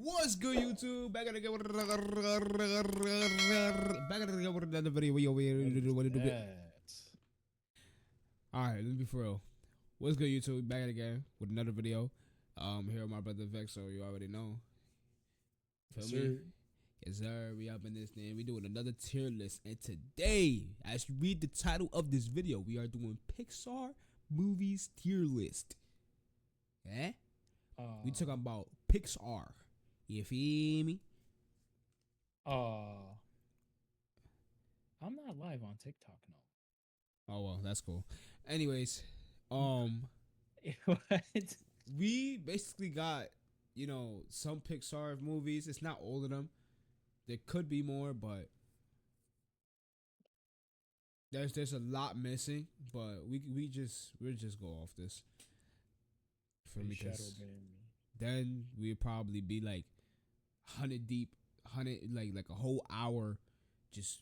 What's good, YouTube? Back at again with another video. What is What do it? that? All right, let's be for real. What's good, YouTube? Back at again with another video. Here with my brother Vex, so you already know. Feel Yes, me? sir. Yes, sir. We up in this thing. We doing another tier list, and today, as you read the title of this video, we are doing Pixar movies tier list. Eh? We talking about Pixar. You feel me? uh, I'm not live on TikTok, Oh well, that's cool. Anyways, no. What? we basically got, some Pixar movies. It's not all of them. There could be more, but there's a lot missing. But we'll just go off this. For me, Shadow because ban me. then we'd probably be like 100 deep, 100 like a whole hour, just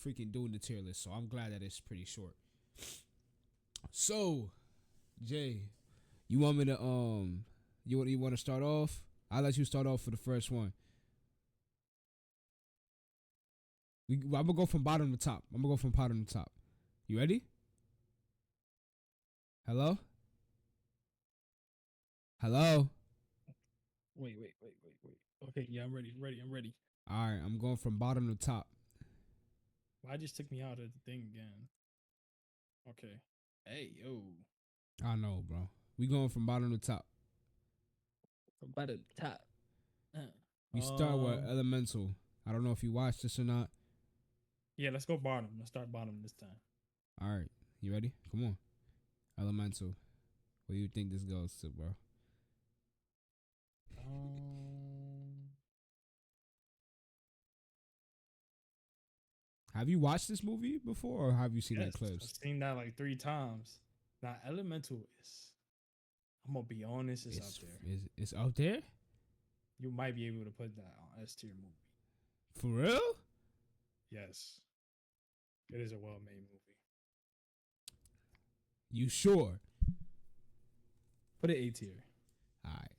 freaking doing the tier list. So I'm glad that it's pretty short. So, Jay, you want me to you want to start off? I'll let you start off for the first one. I'm gonna go from bottom to top. You ready? Hello? Hello? Wait. Okay, yeah, I'm ready. All right, I'm going from bottom to top. Why just took me out of the thing again? Okay. Hey, yo. I know, bro. We going from bottom to top. About the top. We start with Elemental. I don't know if you watched this or not. Yeah, let's go bottom. Let's start bottom this time. All right, you ready? Come on. Elemental. What do you think this goes to, bro? Have you watched this movie before, or have you seen like Yes, I've clips? seen that like 3 times. Now, Elemental is, I'm gonna be honest, it's up there. It's up there? You might be able to put that on S tier movie. For real? Yes, it is a well-made movie. You sure? Put it A tier. All right.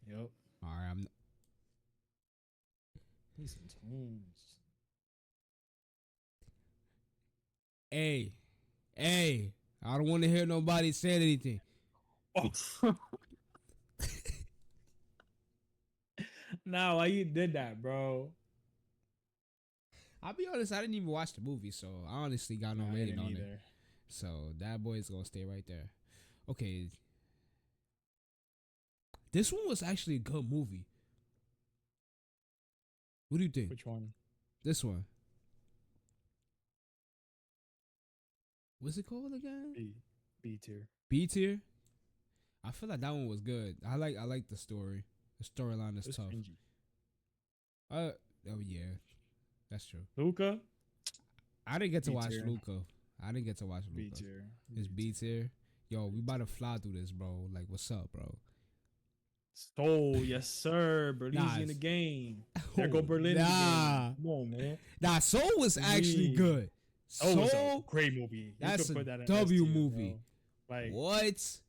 Yep. All right. Need some tunes. Hey. I don't want to hear nobody say anything. Oh. Nah, why you did that, bro? I'll be honest, I didn't even watch the movie, so I honestly got no Nah, I rating didn't on it. either. So that boy's gonna stay right there. Okay. This one was actually a good movie. What do you think? Which one? This one. What's it called again? B tier. B tier. I feel like that one was good. I like the story. The storyline is It's tough. cringy. Oh yeah, that's true. Luca. I didn't get to watch B-tier. Luca. B tier. It's B tier. Yo, we about to fly through this, bro. Like, what's up, bro? Soul, yes sir. Berlin's in the game. There go Berlin in the game. Come on, man. Nah, Soul was actually good. Soul was a great movie. That's you could a put that in W S-tier, movie. bro. Like, what?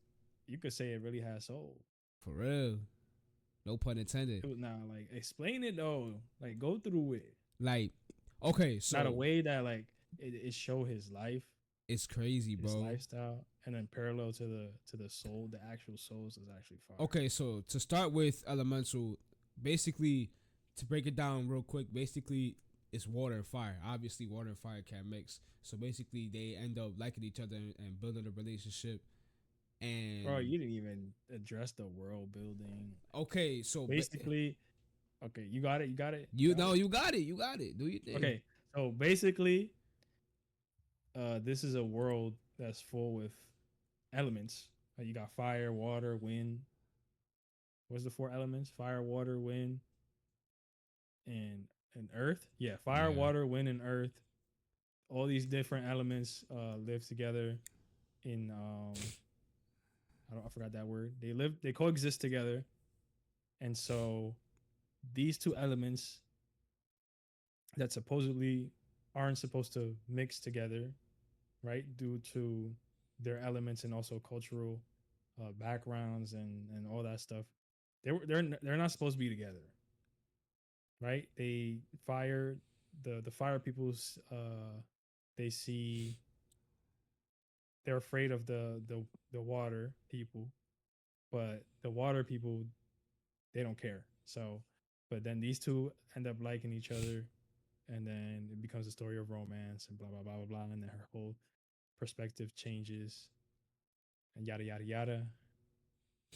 you could say it really has soul. For real. No pun intended. Now, like, explain it though. Like, go through it. Like, okay, so not a way that like it show his life, it's crazy, his bro. lifestyle, and then parallel to the soul, the actual souls is actually fire. Okay, so to start with Elemental, basically, to break it down real quick, basically it's water and fire. Obviously, water and fire can't mix. So basically, they end up liking each other and building a relationship. And Bro, you didn't even address the world building. Okay, so basically, okay, you got it. You got it. You got it. Do you think? Okay, so basically, this is a world that's full with elements. You got fire, water, wind. What's the 4 elements? Fire, water, wind, and earth. Yeah, fire, water, wind, and earth. All these different elements live together in I forgot that word. They coexist together. And so these 2 elements that supposedly aren't supposed to mix together, right? Due to their elements and also cultural backgrounds and all that stuff. they're not supposed to be together, right? They fire the fire people's they see they're afraid of the water people, but the water people they don't care. So, but then these two end up liking each other, and then it becomes a story of romance and blah blah blah blah blah, and then her whole perspective changes and yada yada yada.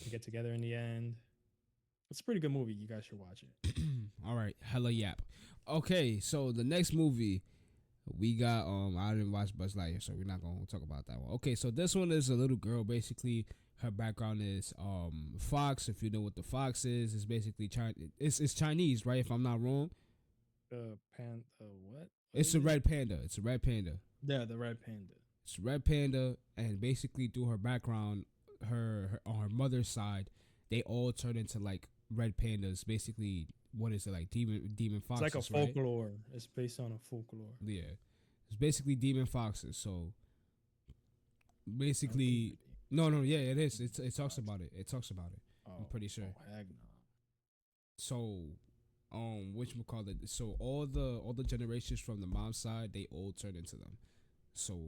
They get together in the end. It's a pretty good movie. You guys should watch it. All right, hella yap. Okay, so the next movie we got I didn't watch Buzz Lightyear, so we're not gonna talk about that one. Okay, so this one is a little girl. Basically, her background is fox. If you know what the fox is, it's basically It's Chinese, right? If I'm not wrong. What? It's a red panda. It's a red panda. Yeah, the red panda. It's a red panda, and basically through her background, her on her mother's side, they all turn into like red pandas. Basically, what is it like demon foxes? It's like a folklore. Right? It's based on a folklore. Yeah, it's basically demon foxes. So basically, no, yeah, it is. It talks about it. It talks about it. I'm pretty sure. Oh, heck no. So, whatchamacallit? So all the generations from the mom's side, they all turn into them. So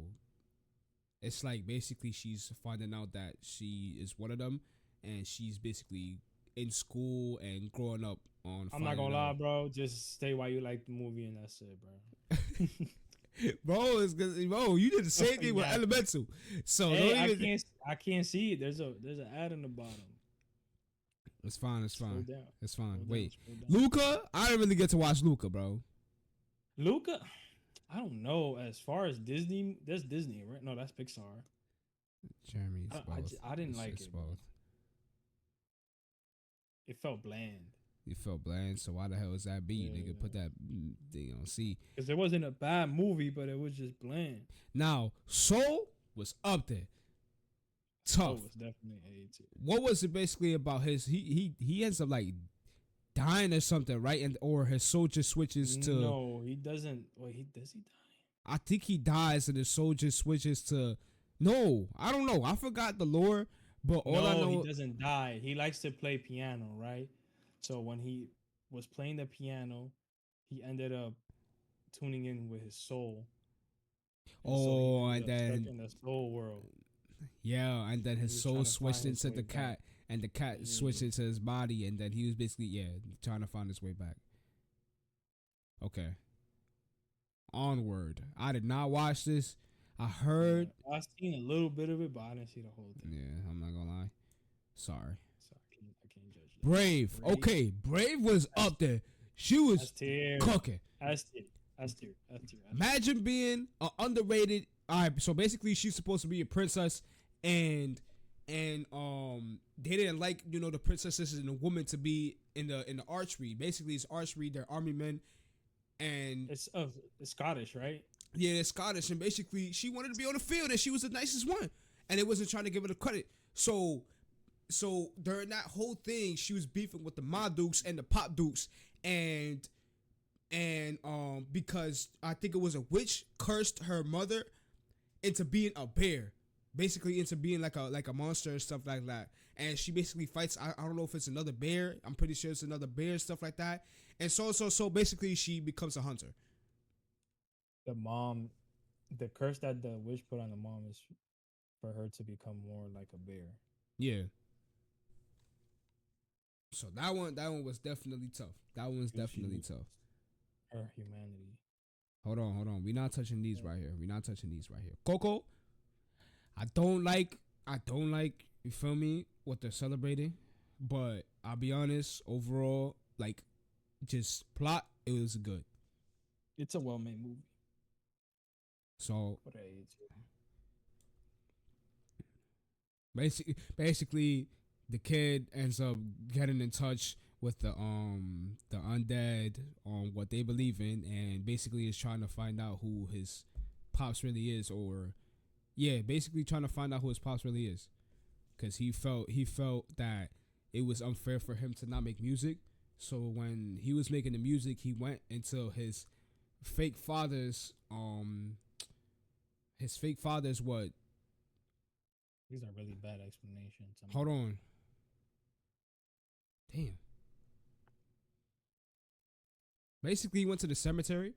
it's like basically she's finding out that she is one of them, and she's basically in school and growing up on. I'm not gonna lie, bro. Just stay while you like the movie, and that's it, bro. Bro, it's cause bro, you did the same thing with Elemental. So hey, I can't see it. There's an ad in the bottom. It's fine. It's fine. It's fine. Wait, down. Luca? I didn't really get to watch Luca, bro. Luca? I don't know. As far as Disney, that's Disney, right? No, that's Pixar. Jeremy, I didn't like it. Both. It felt bland. It felt bland. So why the hell is that B? Yeah, nigga, put that thing on C. Because it wasn't a bad movie, but it was just bland. Now, Soul was up there. Tough. Soul was definitely A tier. What was it basically about his? He ends up like dying or something, right? And or his soul just switches to. No, he doesn't. Wait, does he die? I think he dies and his soul just switches to. No, I don't know. I forgot the lore, but all I know he doesn't die. He likes to play piano, right? So when he was playing the piano, he ended up tuning in with his soul. And then stuck in the soul world. Yeah, and then his soul switched into the cat, and the cat switched into his body, and then he was basically trying to find his way back. Okay. Onward. I did not watch this. I heard. Yeah, I've seen a little bit of it, but I didn't see the whole thing. Yeah, I'm not gonna lie. Sorry. I can't judge that. Brave. Okay, Brave was up there. She was cooking. S tier. Imagine being an underrated. All right, so basically she's supposed to be a princess, and they didn't like the princesses and the woman to be in the archery. Basically, it's archery. They're army men, and it's Scottish, right? Yeah, they're Scottish, and basically she wanted to be on the field, and she was the nicest one, and it wasn't trying to give her the credit. So during that whole thing, she was beefing with the Ma Dukes and the Pop Dukes, and because I think it was a witch cursed her mother into being a bear, basically into being like a monster and stuff like that. And she basically fights. I don't know if it's another bear. I'm pretty sure it's another bear and stuff like that. And so basically she becomes a hunter. The curse that the witch put on the mom is for her to become more like a bear. Yeah. So that one was definitely tough. That one's definitely tough. Her humanity. Hold on. We're not touching these right here. Coco, I don't like, you feel me, what they're celebrating. But I'll be honest, overall, like, just plot, it was good. It's a well-made movie. So, basically, the kid ends up getting in touch with the undead on what they believe in, and basically is trying to find out who his pops really is, or basically trying to find out who his pops really is, because he felt that it was unfair for him to not make music. So when he was making the music, he went into his fake father's what? These are really bad explanations. Hold on. Damn. Basically, he went to the cemetery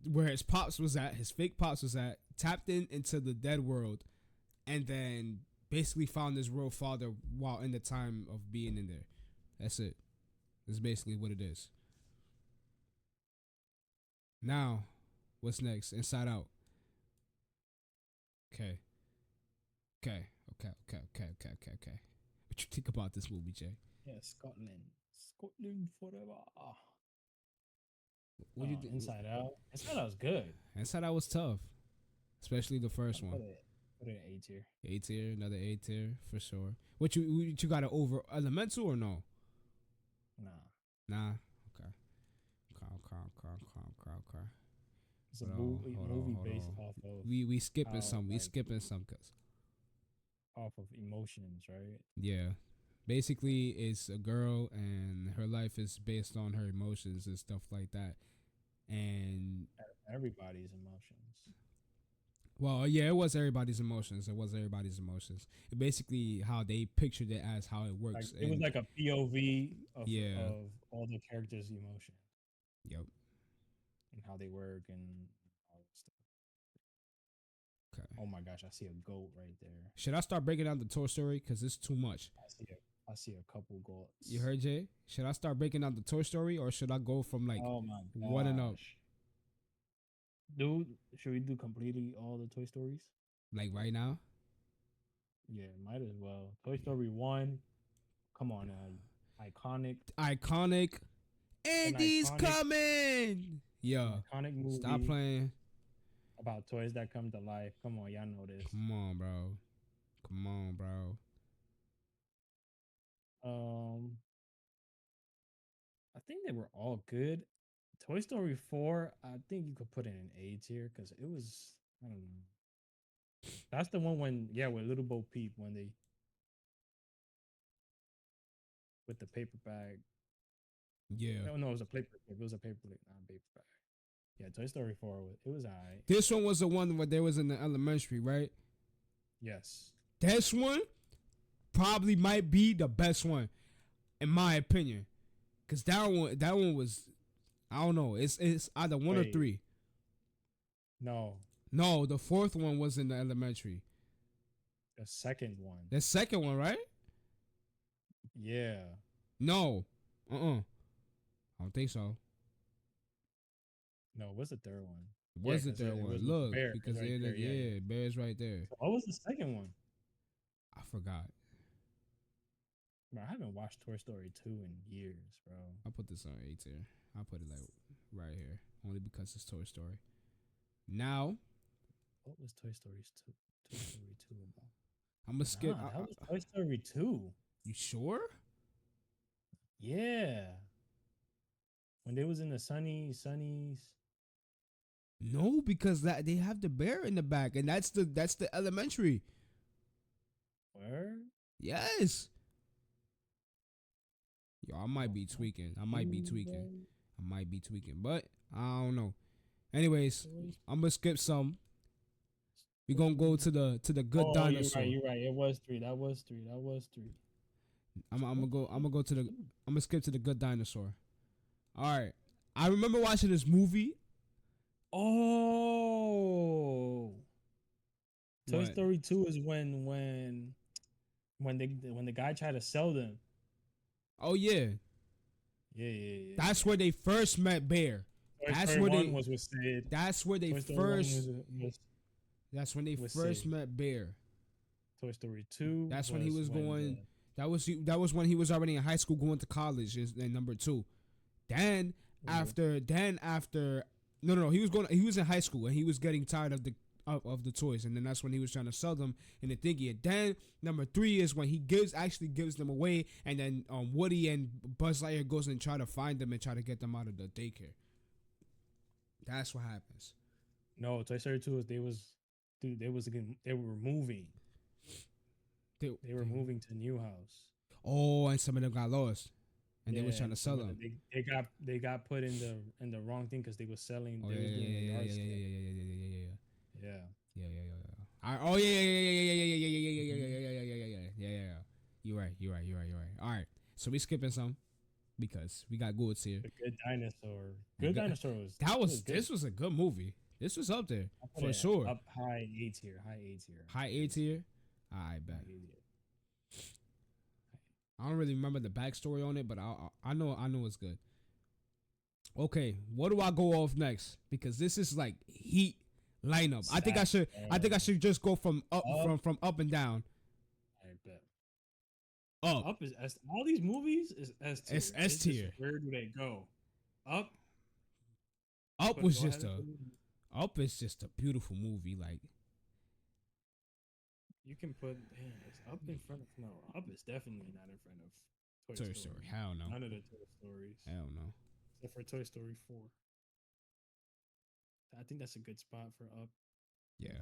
where his pops was at, his fake pops was at, tapped into the dead world, and then basically found his real father while in the time of being in there. That's it. That's basically what it is. Now, what's next? Inside Out. Okay. Okay. Okay. What you think about this movie, Jay? Yeah, Scotland. Scotland forever. What do you think? Inside Out. Inside Out was good. Inside Out was tough, especially the first I one. put it in A tier. A tier, another A tier for sure. What you got it over Elemental or no? Nah. Okay. Okay. It's a Hold movie on. based off of We skipping how, some. We like, skipping some, cause off of emotions, right? yeah, basically it's a girl and her life is based on her emotions and stuff like that. And Everybody's emotions. well, yeah, it was everybody's emotions. It was everybody's emotions. And basically, how they pictured it as how it Like, works. it was like a POV of Yeah. of all the characters' emotions Yep. and how they work and all that stuff. Okay. Oh my gosh, I see a goat right there. Should I start breaking down the Toy Story? Because it's too much. I see a couple goats. You heard, Jay? Should I start breaking down the Toy Story or should I go from like Oh my gosh. one and up? Dude, should we do completely all the Toy Stories? Like right now? Yeah, might as well. Toy Story 1. Come on, iconic. Iconic. Andy's iconic- coming. Yeah. Iconic movie. Stop playing. About toys that come to life. Come on, y'all know this. Come on, bro. I think they were all good. Toy Story 4, I think you could put it in A tier because it was, I don't know. That's the one with Little Bo Peep when they with the paper bag. Yeah. No, it was a paper clip. It was a paper clip, not a paper bag. Yeah, Toy Story 4 it was alright. This one was the one where they was in the elementary, right? Yes. This one probably might be the best one, in my opinion. Cause that one was, I don't know. It's either one or three. No. No, the fourth one was in the elementary. The second one. The second one, right? Yeah. No. I don't think so. No, what's the third one? It was the third one. Look, Bear, because right there, Bear's right there. So what was the second one? I forgot. Bro, I haven't watched Toy Story 2 in years, bro. I'll put this on A tier. I'll put it like right here. Only because it's Toy Story. Now, What was Toy Story 2? Toy Story 2 about? I'm gonna skip. Nah, that was Toy Story 2. You sure? Yeah. When they was in the sunnies. No, because that they have the bear in the back, and that's the elementary. Where? Yes. Yo, I might be tweaking. But I don't know. Anyways, I'm gonna skip some. We gonna go to the good dinosaur. You're right. It was 3. That was 3. I'm gonna skip to the good dinosaur. All right. I remember watching this movie. Oh. Toy What? Story 2 is when the guy tried to sell them. Oh yeah. Yeah. That's where they first met Bear. Toy That's Story where 1 they was with Sid. That's where they Toy Story 1 first. was That's when they with first Sid. met Bear. Toy Story 2. That's when he was going. the- That was when he was already in high school going to college. Is number 2. Then after no, he was in high school and he was getting tired of the toys, and then that's when he was trying to sell them in the thingy. And then number 3 is when he actually gives them away, and then Woody and Buzz Lightyear goes and try to find them and try to get them out of the daycare. That's what happens. No, Toy Story 2 is they were moving. They were moving to new house. Oh, and some of them got lost, and they was trying to sell them. They got put in the wrong thing because they were selling. Oh They was doing a yard sale. Yeah. Oh yeah. You're right. All right. So we skipping some because we got goods here. The Good Dinosaur. The Good good, Dinosaur was that it was was good. this was a good movie. This was up there I put for it sure. up high A tier. High A tier. High A tier. I High bet. A tier. I don't really remember the backstory on it, but I know it's good. Okay, what do I go off next? Because this is like heat lineup. I think I should just go from up, Up. from up and down. I bet. Up. Up is S. All these movies is S tier. It's S tier. Where do they go? Up. Up But was go just ahead a and put Up is just a beautiful movie. Like you can put it's Up in front of no. Up is definitely not in front of Toy Toy Story. Story. Hell no. None of the Toy Stories. Hell no. Except for Toy Story 4. I think that's a good spot for Up. Yeah.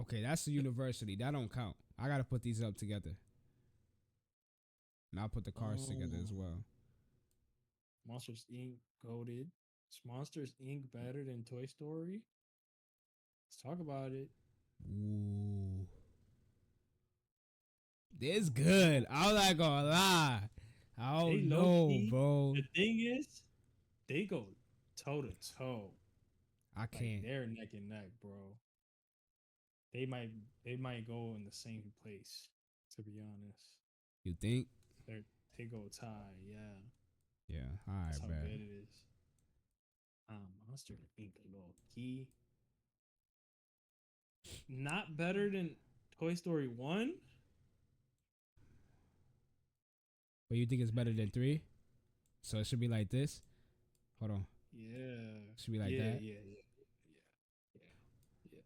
Okay, that's the university. That don't count. I gotta put these up together. And I'll put the cars together as well. Monsters Inc. goaded. Is Monsters Inc. better than Toy Story? Let's talk about it. Ooh. This good. I'm not gonna lie. I don't know, low-key, bro. The thing is, they go toe to toe. I can't. They're neck and neck, bro. They might go in the same place. To be honest, You think? they go tie. Yeah, Yeah. All that's right, how bet. good it is. Monster Inc. low key. Not better than Toy Story 1. But you think it's better than 3? So it should be like this. Hold on. Yeah. Should be like yeah, that. yeah.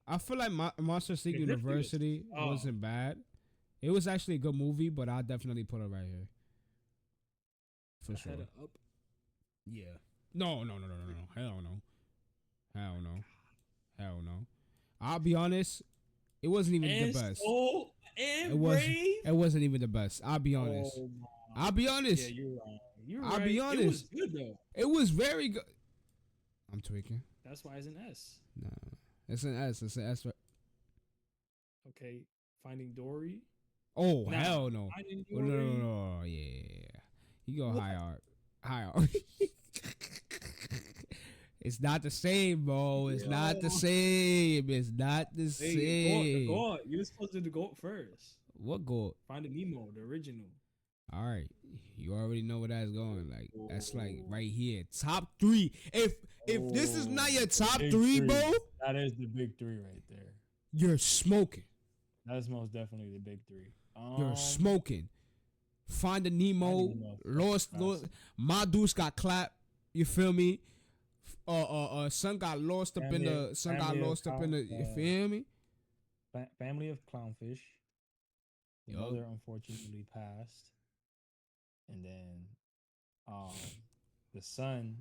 I feel like Monster Inc. Yeah, this thing was- University wasn't bad. It was actually a good movie, but I'll definitely put it right here. For sure. Up. Yeah. No. Hell no. Hell no. Hell no. I'll be honest. It wasn't even And the best. Soul and It was. Brave. It wasn't even the best. I'll be honest. Oh, I'll be honest. yeah, you're right. I'll be It was honest. good though. It was very good. I'm tweaking. That's why it's an S. Nah. It's an S. It's an S. Okay, Finding Dory. Oh, Nah, hell no. Finding Oh, Dory. no. Yeah. You go What? high art. High art. It's not the same, bro. It's not the Yo. same. It's not the same. Go on. You were supposed to go first. What goal? Finding Nemo, the original. All right. You already know where that's going. Like that's like right here. Top 3. If this is not your top Big 3, bro, That is the big 3 right there. you're smoking. That's most definitely the big 3. You're smoking. Finding Nemo, Finding Nemo, lost. My Deuce got clapped. You feel me? Son got lost up in the. Son got lost up in the. You feel me? Family of Clownfish. The Yup. mother unfortunately passed, and then the son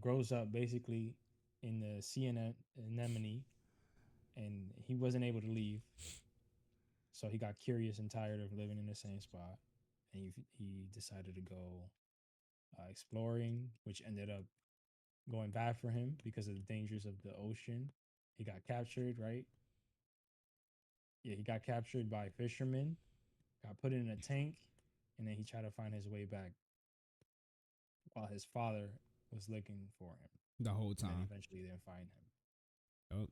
grows up basically in the sea anemone, and he wasn't able to leave, so he got curious and tired of living in the same spot, and he decided to go exploring, which ended up going bad for him because of the dangers of the ocean. He got captured, right? Yeah, he got captured by fishermen, got put in a tank, and then he tried to find his way back while his father was looking for him. The whole And then time. eventually didn't find him. Yup.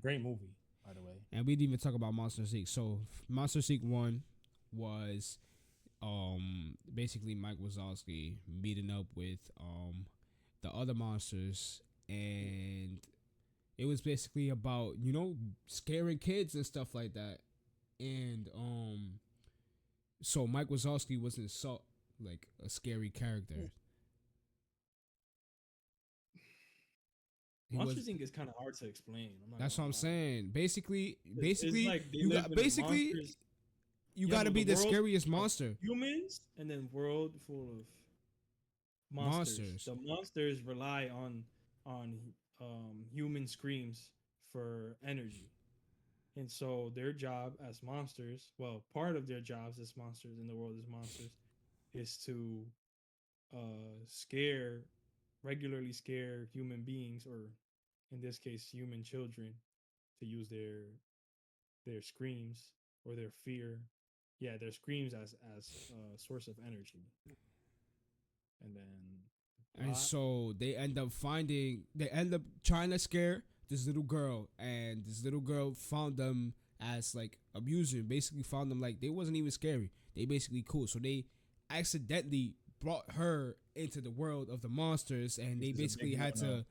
Great movie, by the way. And we didn't even talk about Monster Inc. So Monster Inc. 1 was basically Mike Wazowski meeting up with the other monsters, and it was basically about, scaring kids and stuff like that. And so Mike Wazowski wasn't like a scary character. Monsters Inc. is kind of hard to explain. That's what I'm saying. Basically, It's like they you live got in a basically monsters- you Yeah, got to but be the the world- scariest monster. humans, and then world full of monsters. Monsters. The monsters rely on human screams for energy, and so their job as monsters, well, part of their jobs as monsters in the world as monsters, is to regularly scare human beings, or in this case, human children, to use their screams or their fear Yeah, their screams as a source of energy, and then And plot. so they end up trying to scare this little girl, and this little girl found them as like amusing. Basically, found them like they wasn't even scary. They basically cool. So they accidentally brought her into the world of the monsters, and Which they is a basically big had no-no.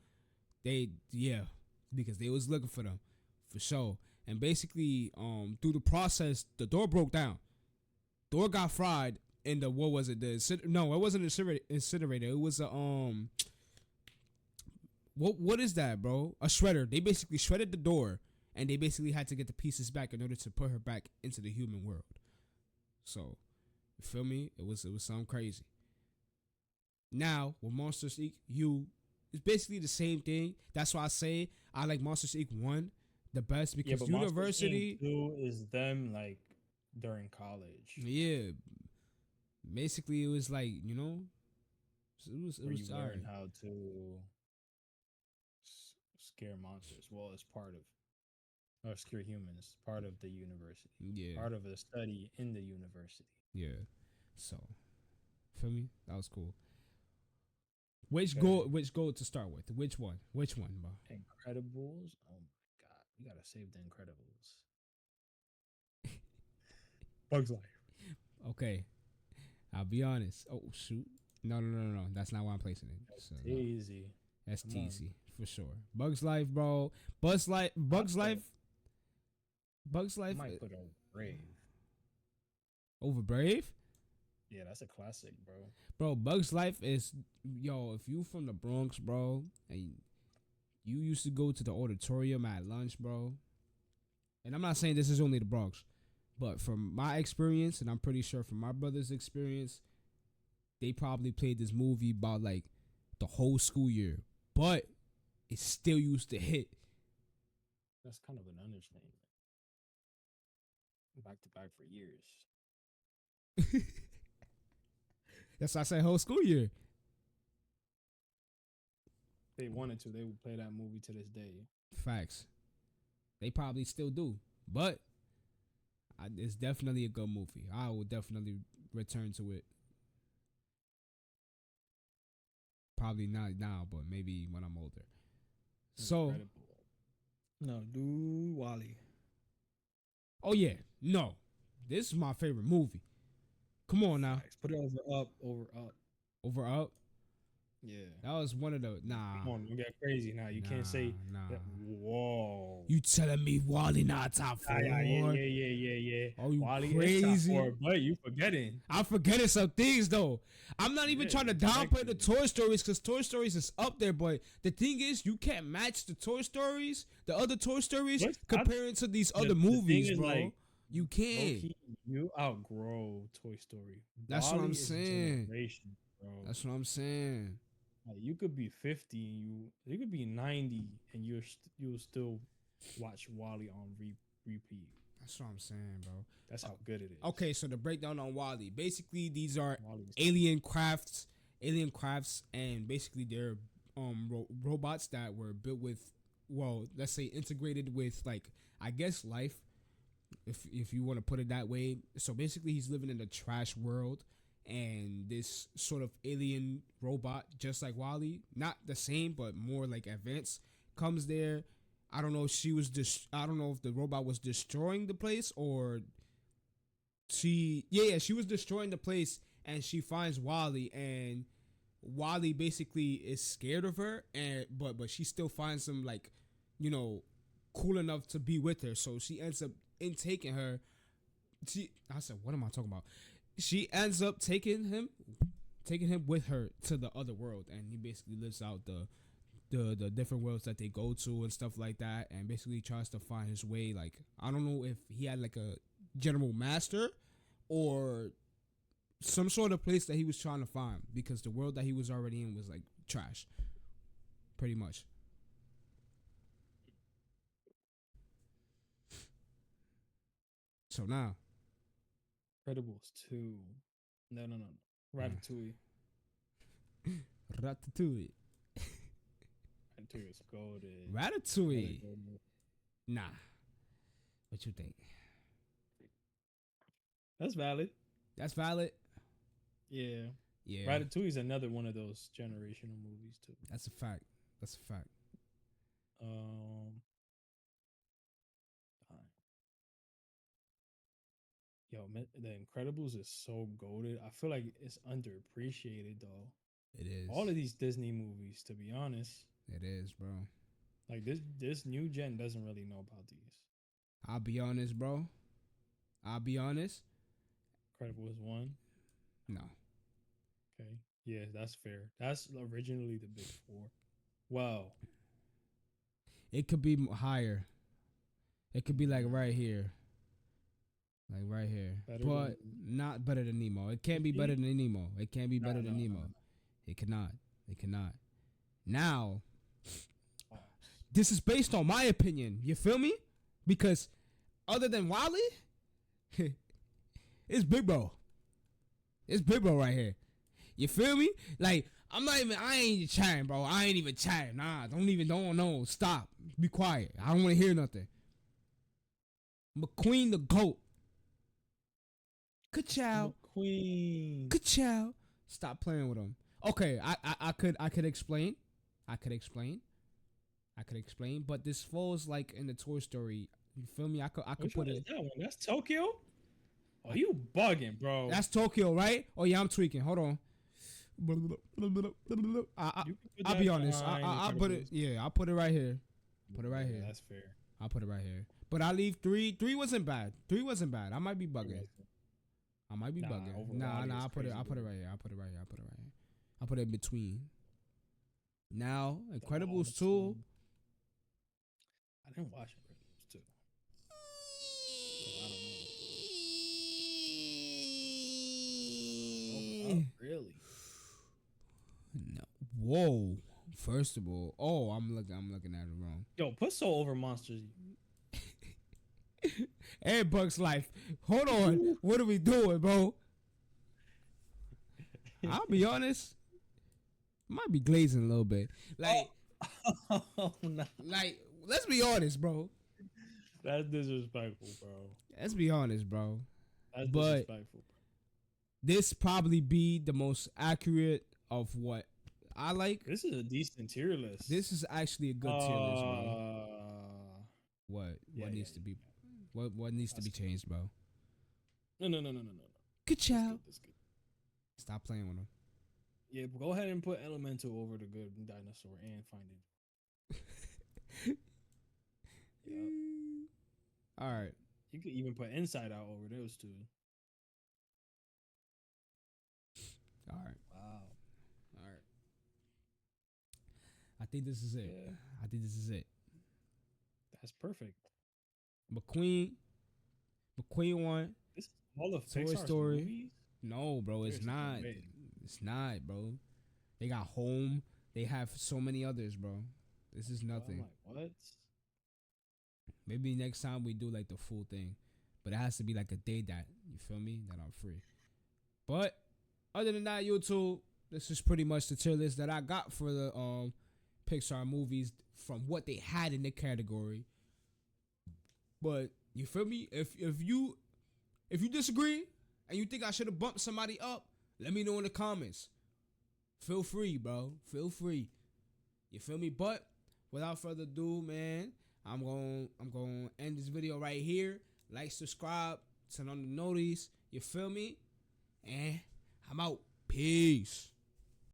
to yeah, because they was looking for them for sure. And basically, through the process, the door broke down. Door got fried in the what was it? No, it wasn't an incinerator. It was a what is that, bro? A shredder. They basically shredded the door, and they basically had to get the pieces back in order to put her back into the human world. So, you feel me? It was something crazy. Now with Monsters Inc., it's basically the same thing. That's why I say I like Monsters Inc. 1 the best Yeah, because but Monsters Inc. University, 2 is them like during college, yeah, basically it was like it where you was learn alright. how to scare monsters. Well, it's part of or scare humans, part of the university, Yeah, part of a study in the university. yeah. So feel me? That was cool. Okay. Which goal to start with? Which one? Which one, bro? Incredibles. Oh my god, we gotta save the Incredibles. Bugs Life. Okay, I'll be honest. Oh shoot. No. That's not why I'm placing it. That's So no. easy. That's Come on. TC for sure. Bugs Life, bro. I Bugs put, Life. Bugs I Life might put a Brave. over Brave. Yeah, that's a classic, bro. Bro, Bugs Life is if you from the Bronx, bro, and you used to go to the auditorium at lunch, bro. And I'm not saying this is only the Bronx, but from my experience, and I'm pretty sure from my brother's experience, they probably played this movie about like the whole school year, but it still used to hit. That's kind of an understatement. Back to back for years. That's why I say whole school year. They wanted to, they would play that movie to this day. Facts. They probably still do, but it's definitely a good movie. I will definitely return to it. Probably not now, but maybe when I'm older. So, Incredible. No, do Wally. oh yeah, no, this is my favorite movie. Come on now, Facts. Put it over up. over up. Yeah. That was one of the Come on, don't get crazy now. You can't say nah. that. Whoa. You telling me Wally not top four? Yeah. Oh, you Wally crazy? is top 4, but you forgetting. I'm forgetting some things though. I'm not even Yeah, trying to downplay the exactly. Toy Stories because Toy Stories is up there, but the thing is, you can't match the Toy Stories, the other Toy Stories, What's- comparing to these the other thing movies, is, bro. like, You can't. Low-key, you outgrow Toy Story. That's what Wally I'm is saying. generation, bro. That's what I'm saying. Like, you could be 50 and you could be 90 and you'll still watch Wally on repeat. That's what I'm saying, bro. That's how good it is. Okay, so the breakdown on Wally. Basically, these are Wally's alien crafts, and basically they're robots that were built with, well, let's say integrated with like I guess life, if you want to put it that way. So basically, he's living in a trash world, and this sort of alien robot, just like Wally, not the same but more like advanced, comes there. I don't know if she was I don't know if the robot was destroying the place or she was destroying the place, and she finds Wally, and Wally basically is scared of her, and but she still finds him like, cool enough to be with her. So she ends up taking her. I said, what am I talking about? She ends up taking him with her to the other world, and he basically lives out the different worlds that they go to and stuff like that, and basically tries to find his way. Like, I don't know if he had like a general master or some sort of place that he was trying to find, because the world that he was already in was like trash, pretty much. So now, Incredibles 2. No. Ratatouille. Ratatouille. Ratatouille is golden. Ratatouille. Golden. Nah. What you think? That's valid. That's valid. Yeah. Yeah, Ratatouille is another one of those generational movies too. that's a fact. That's a fact. Um, fine. Yo, The Incredibles is so goated. I feel like it's underappreciated though. It is. All of these Disney movies, to be honest, It is, bro. like this new gen doesn't really know about these. I'll be honest, bro. I'll be honest. Incredibles 1. No. Okay. Yeah, that's fair. That's originally the big four. Wow. It could be higher. It could be like right here. Like right here. Better But than- not better than Nemo. It can't be better than Nemo. It can't be Nah, better than no, Nemo. no. It cannot. It cannot. Now, Oh, this is based on my opinion. You feel me? Because other than Wally, it's Big Bro. It's Big Bro right here. You feel me? Like, I ain't even chatting, bro. I ain't even chatting. Nah, don't, stop. Be quiet. I don't want to hear nothing. McQueen the GOAT. Ka-chow. Queen. Ka-chow. Stop playing with him. Okay, I could explain. But this falls like in the Toy Story. You feel me? I could Which put one is it. that one? That's Tokyo? Oh, you bugging, bro. That's Tokyo, right? Oh yeah, I'm tweaking. Hold on. You can put I'll that be honest. behind I'll put it. Incredibles. Yeah, I'll put it right here. Put it right Yeah, here. That's fair. I'll put it right here. But I leave 3. 3 wasn't bad. 3 wasn't bad. I might be bugging. I might be Nah, bugging. over Nah, Wally is I'll put it. crazy, I'll put it bro. right here. I'll put it right here. I'll put it in between. Now, The Incredibles Wallace 2. one. I didn't watch Incredibles 2. So I don't know. Oh, really? No. Whoa. First of all, I'm looking at it wrong. Yo, put Soul over Monsters. And Bugs Life. Hold on. What are we doing, bro? I'll be honest. Might be glazing a little bit. Like, Oh, no. like, let's be honest, bro. That's disrespectful, bro. Let's be honest, bro. That's But- disrespectful. This probably be the most accurate of what I like. This is a decent tier list. This is actually a good tier list, bro. What yeah, needs yeah, to be what needs to That's be changed, bro? No. Good That's job. good, that's good. Stop playing with him. Yeah, but go ahead and put Elemental over the good dinosaur and Finding. Yep. All right. You could even put Inside Out over those two. All right. Wow. All right. I think this is it. Yeah. I think this is it. That's perfect. McQueen 1. This is all of Toy Pixar's Story. movies. No, bro, it's Seriously, not. great. It's not, bro. They got Home. They have so many others, bro. This is nothing. I'm like, what? Maybe next time we do like the full thing, but it has to be like a day that you feel me that I'm free. But other than that, YouTube, this is pretty much the tier list that I got for the Pixar movies from what they had in the category. But you feel me? If you disagree and you think I should have bumped somebody up, let me know in the comments. Feel free, bro. Feel free. You feel me? But without further ado, man, I'm going to end this video right here. Like, subscribe, turn on the notice. You feel me? And I'm out. Peace.